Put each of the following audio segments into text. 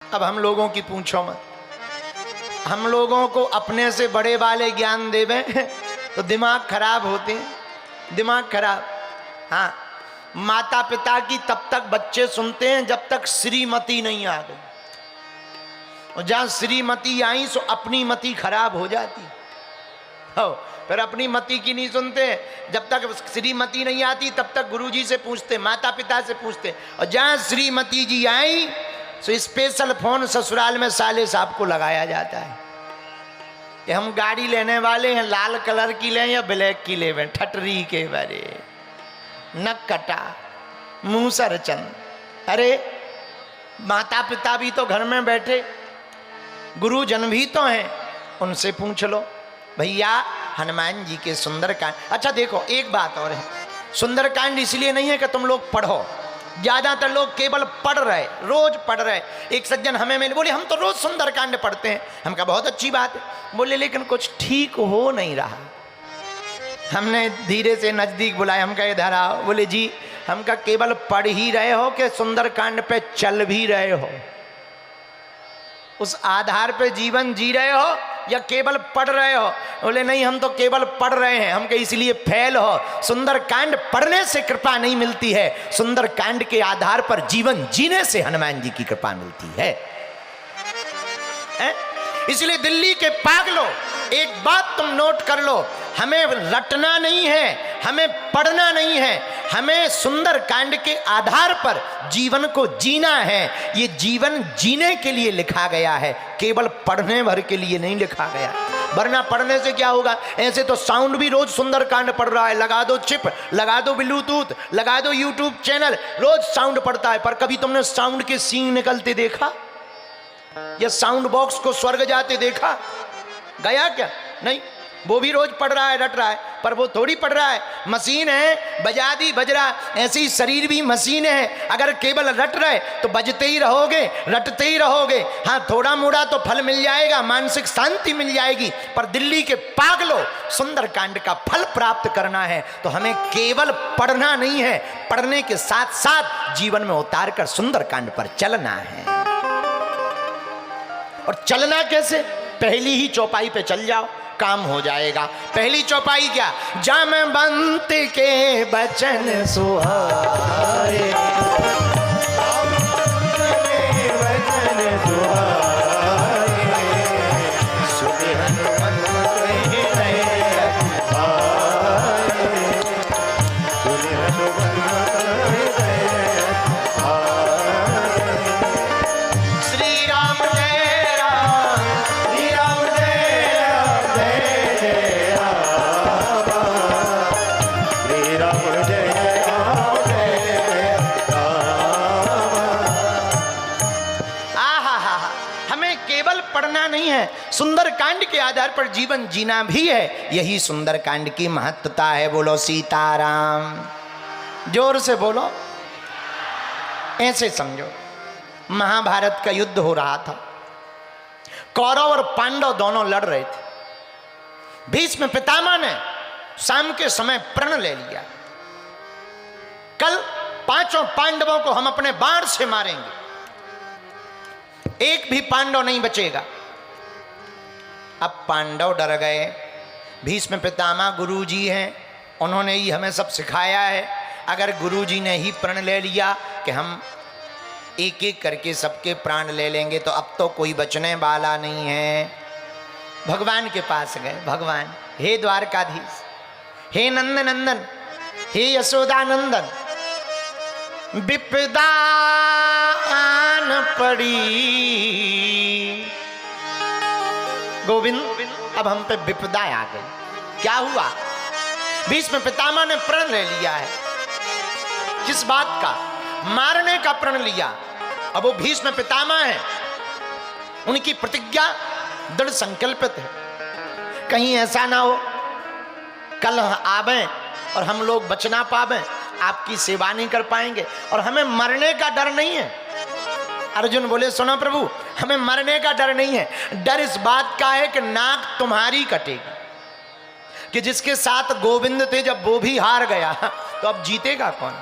अब हम लोगों की पूछो मत, हम लोगों को अपने से बड़े वाले ज्ञान देवे तो दिमाग खराब होते हैं, दिमाग खराब। हाँ, माता पिता की तब तक बच्चे सुनते हैं जब तक श्रीमती नहीं आ गई, और जहां श्रीमती आई सो अपनी मति खराब हो जाती हो, फिर अपनी मति की नहीं सुनते। जब तक श्रीमती नहीं आती तब तक गुरुजी से पूछते, माता पिता से पूछते, और जहां श्रीमती जी आई तो स्पेशल फोन ससुराल में साले साहब को लगाया जाता है कि हम गाड़ी लेने वाले हैं, लाल कलर की लें या ब्लैक की लें, ठटरी के बारे नक कटा मुंह सरचन। अरे माता पिता भी तो घर में बैठे, गुरुजन भी तो हैं, उनसे पूछ लो। भैया हनुमान जी के सुंदरकांड, अच्छा देखो एक बात और है, सुंदरकांड इसलिए नहीं है कि तुम लोग पढ़ो, ज्यादातर लोग केवल पढ़ रहे, रोज पढ़ रहे। एक सज्जन हमें मिले, बोले हम तो रोज सुंदरकांड पढ़ते हैं। हम कहा बहुत अच्छी बात है, बोले लेकिन कुछ ठीक हो नहीं रहा। हमने धीरे से नजदीक बुलाया, हम कहा इधर आओ। बोले जी, हम कहा केवल पढ़ ही रहे हो कि सुंदरकांड पे चल भी रहे हो, उस आधार पे जीवन जी रहे हो या केवल पढ़ रहे हो? बोले नहीं, हम तो केवल पढ़ रहे हैं। हम कहे इसलिए फेल हो, सुंदरकांड पढ़ने से कृपा नहीं मिलती है, सुंदरकांड के आधार पर जीवन जीने से हनुमान जी की कृपा मिलती है। इसलिए दिल्ली के पागलों, एक बात तुम नोट कर लो, हमें रटना नहीं है, हमें पढ़ना नहीं है, हमें सुंदरकांड के आधार पर जीवन को जीना है। ये जीवन जीने के लिए लिखा गया है, केवल पढ़ने भर के लिए नहीं लिखा गया। वरना पढ़ने से क्या होगा? ऐसे तो साउंड भी रोज सुंदरकांड पढ़ रहा है, लगा दो चिप, लगा दो ब्लूटूथ, लगा दो यूट्यूब चैनल, रोज साउंड पढ़ता है। पर कभी तुमने साउंड के सींग निकलते देखा या साउंड बॉक्स को स्वर्ग जाते देखा? गया क्या? नहीं। वो भी रोज पढ़ रहा है, रट रहा है, पर वो थोड़ी पढ़ रहा है, मशीन है, बजा दी बज रहा। ऐसे ही शरीर भी मशीन है, अगर केवल रट रहे तो बजते ही रहोगे, रटते ही रहोगे। हाँ, थोड़ा मोड़ा तो फल मिल जाएगा, मानसिक शांति मिल जाएगी, पर दिल्ली के पागलों, सुंदरकांड का फल प्राप्त करना है तो हमें केवल पढ़ना नहीं है, पढ़ने के साथ साथ जीवन में उतार कर सुंदरकांड पर चलना है। और चलना कैसे? पहली ही चौपाई पे चल जाओ, काम हो जाएगा। पहली चौपाई क्या? जामवंत के बचन सुहाए, सुंदरकांड के आधार पर जीवन जीना भी है। यही सुंदरकांड की महत्वता है। बोलो सीताराम, जोर से बोलो। ऐसे समझो, महाभारत का युद्ध हो रहा था, कौरव और पांडव दोनों लड़ रहे थे। भीष्म पितामह ने शाम के समय प्रण ले लिया, कल पांचों पांडवों को हम अपने बाण से मारेंगे, एक भी पांडव नहीं बचेगा। अब पांडव डर गए। भीष्म पितामह गुरुजी हैं, उन्होंने ही हमें सब सिखाया है। अगर गुरुजी ने ही प्रण ले लिया कि हम एक एक करके सबके प्राण ले लेंगे तो अब तो कोई बचने वाला नहीं है। भगवान के पास गए। भगवान, हे द्वारकाधीश, हे नंद नंदन, हे यशोदानंदन, विपदा आन पड़ी गोविंद, अब हम पे विपदा आ गई। क्या हुआ? भीष्म पितामह ने प्रण ले लिया है। किस बात का? मारने का प्रण लिया। अब वो भीष्म पितामह है, उनकी प्रतिज्ञा दृढ़ संकल्पित है। कहीं ऐसा ना हो कल आवे और हम लोग बच ना पावे, आपकी सेवा नहीं कर पाएंगे, और हमें मरने का डर नहीं है। अर्जुन बोले सुनो प्रभु, हमें मरने का डर नहीं है, डर इस बात का है कि नाक तुम्हारी कटेगी, कि जिसके साथ गोविंद थे जब वो भी हार गया तो अब जीतेगा कौन?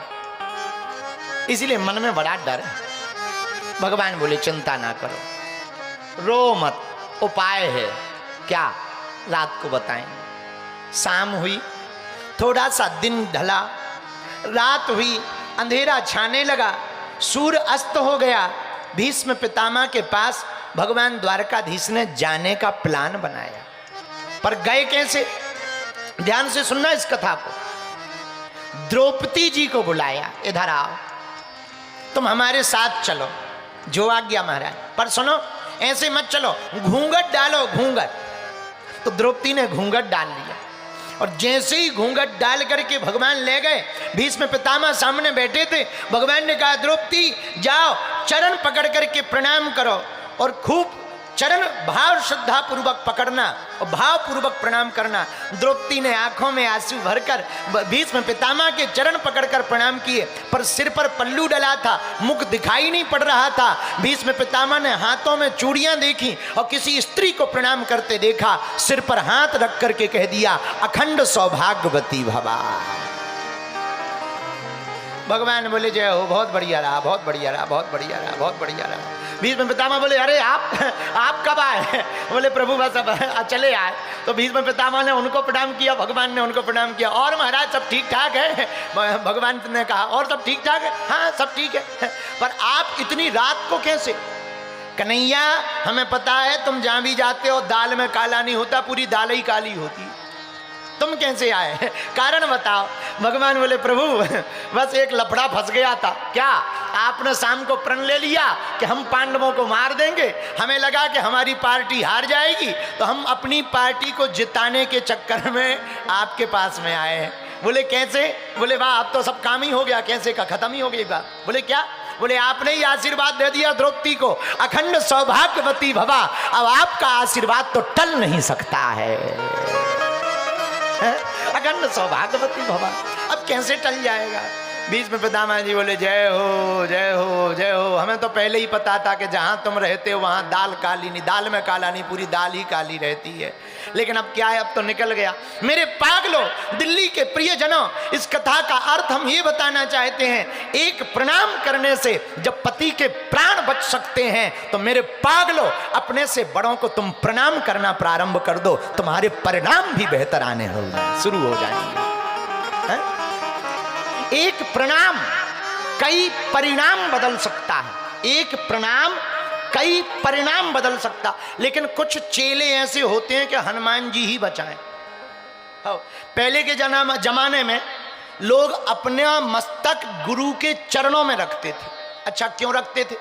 इसलिए मन में बड़ा डर है। भगवान बोले चिंता ना करो, रो मत, उपाय है। क्या? रात को बताएंगे। शाम हुई, थोड़ा सा दिन ढला, रात हुई, अंधेरा छाने लगा, सूर्य अस्त हो गया। भीष्म पितामह के पास भगवान द्वारकाधीश ने जाने का प्लान बनाया, पर गए कैसे? ध्यान से सुनना इस कथा को। द्रौपदी जी को बुलाया, इधर आओ, तुम हमारे साथ चलो, जो आज्ञा महाराज। पर सुनो, ऐसे मत चलो, घूंघट डालो, घूंघट। तो द्रौपदी ने घूंघट डाल लिया, और जैसे ही घूंघट डाल करके भगवान ले गए, भीष्म पितामह सामने बैठे थे। भगवान ने कहा, द्रौपदी जाओ, चरण पकड़ करके प्रणाम करो, और खूब चरण भाव श्रद्धा पूर्वक पकड़ना और भाव पूर्वक प्रणाम करना। द्रौपदी ने आंखों में आंसू भरकर भीष्म पितामह के चरण पकड़कर प्रणाम किए, पर सिर पर पल्लू डला था, मुख दिखाई नहीं पड़ रहा था। भीष्म पितामह ने हाथों में चूड़ियां देखी और किसी स्त्री को प्रणाम करते देखा, सिर पर हाथ रख करके कह दिया, अखंड सौभाग्यवती भवा। भगवान बोले, जय हो, बहुत बढ़िया रहा, बहुत बढ़िया रहा, बहुत बढ़िया रहा, बहुत बढ़िया रहा। भीष्म पितामह बोले, अरे आप कब आए? बोले, प्रभु बस अब चले आए। तो भीष्म पितामह ने उनको प्रणाम किया, भगवान ने उनको प्रणाम किया। और महाराज सब ठीक ठाक है? भगवान ने कहा, और सब ठीक ठाक है? हाँ सब ठीक है। पर आप इतनी रात को कैसे? कन्हैया, हमें पता है तुम जहां भी जाते हो दाल में काला नहीं होता, पूरी दाल ही काली होती है, तुम कैसे आए? कारण बताओ। भगवान बोले, प्रभु बस एक लफड़ा फंस गया था। क्या? आपने शाम को प्रण ले लिया कि हम पांडवों को मार देंगे, हमें लगा कि हमारी पार्टी हार जाएगी, तो हम अपनी पार्टी को जिताने के चक्कर में आपके पास में आए हैं। बोले कैसे? बोले वाह, अब तो सब काम ही हो गया, कैसे का खत्म ही हो गई बात। बोले क्या? बोले आपने ही आशीर्वाद दे दिया द्रौपदी को, अखंड सौभाग्यवती भवा। अब आपका आशीर्वाद तो टल नहीं सकता है, अखंड सौभाग्यवती भवा। अब कैसे टल जाएगा? भीष्म पितामह जी बोले, जय हो, जय हो, जय हो। हमें तो पहले ही पता था कि जहां तुम रहते हो वहां दाल काली नहीं, दाल में काला नहीं, पूरी दाल ही काली रहती है। लेकिन अब क्या है, अब तो निकल गया। मेरे पागलों, दिल्ली के प्रियजनों, इस कथा का अर्थ हम ये बताना चाहते हैं, एक प्रणाम करने से जब पति के प्राण बच सकते हैं, तो मेरे पागलों, अपने से बड़ों को तुम प्रणाम करना प्रारंभ कर दो, तुम्हारे परिणाम भी बेहतर आने शुरू हो जाएंगे। एक प्रणाम कई परिणाम बदल सकता है, एक प्रणाम कई परिणाम बदल सकता। लेकिन कुछ चेले ऐसे होते हैं कि हनुमान जी ही बचाएं। पहले के जमाने में लोग अपना मस्तक गुरु के चरणों में रखते थे। अच्छा, क्यों रखते थे?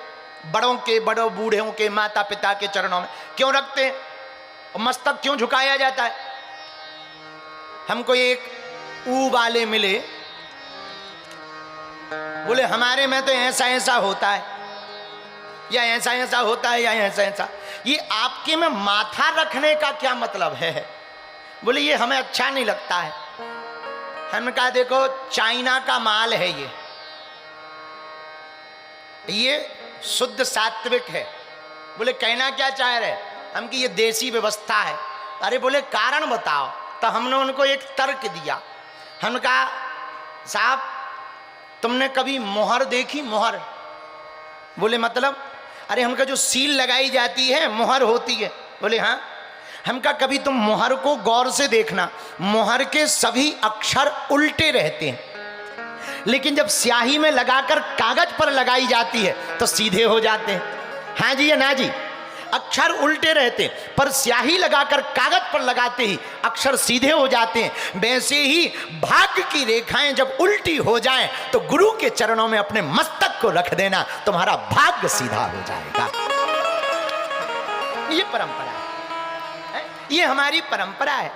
बड़ों बूढ़ों के, माता पिता के चरणों में क्यों रखते हैं? मस्तक क्यों झुकाया जाता है? हमको एक ऊ वाले मिले, बोले हमारे में तो ऐसा ऐसा होता है, या ऐसा ऐसा होता है, या ऐसा ऐसा। ये आपके में माथा रखने का क्या मतलब है? बोले ये हमें अच्छा नहीं लगता है। हमने कहा देखो, चाइना का माल है ये शुद्ध सात्विक है। बोले कहना क्या चाह रहे? हम कि ये देसी व्यवस्था है। अरे बोले कारण बताओ। तो हमने उनको एक तर्क दिया। हमने कहा साहब, तुमने कभी मोहर देखी? मोहर? बोले मतलब? अरे हमका जो सील लगाई जाती है मोहर होती है। बोले हाँ। हमका कभी तुम मोहर को गौर से देखना, मोहर के सभी अक्षर उल्टे रहते हैं, लेकिन जब स्याही में लगाकर कागज पर लगाई जाती है तो सीधे हो जाते हैं। हाँ जी या ना जी? अक्षर उल्टे रहते, पर स्याही लगाकर कागज पर लगाते ही अक्षर सीधे हो जाते हैं। वैसे ही भाग्य की रेखाएं जब उल्टी हो जाएं तो गुरु के चरणों में अपने मस्तक को रख देना, तुम्हारा भाग्य सीधा हो जाएगा। ये परंपरा है, ये हमारी परंपरा है।